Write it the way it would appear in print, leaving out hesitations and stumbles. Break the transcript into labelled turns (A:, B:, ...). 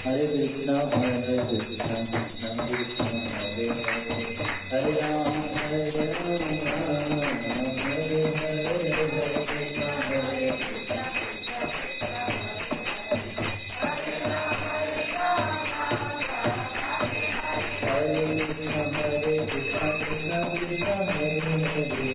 A: Hare Krishna, Hare Krishna, Krishna Krishna, Hare Hare, Hare Rama, Hare Rama, Hare Hare, Hare Krishna, Hare Krishna, Hare Krishna, Hare Krishna, Krishna Krishna, Hare Hare.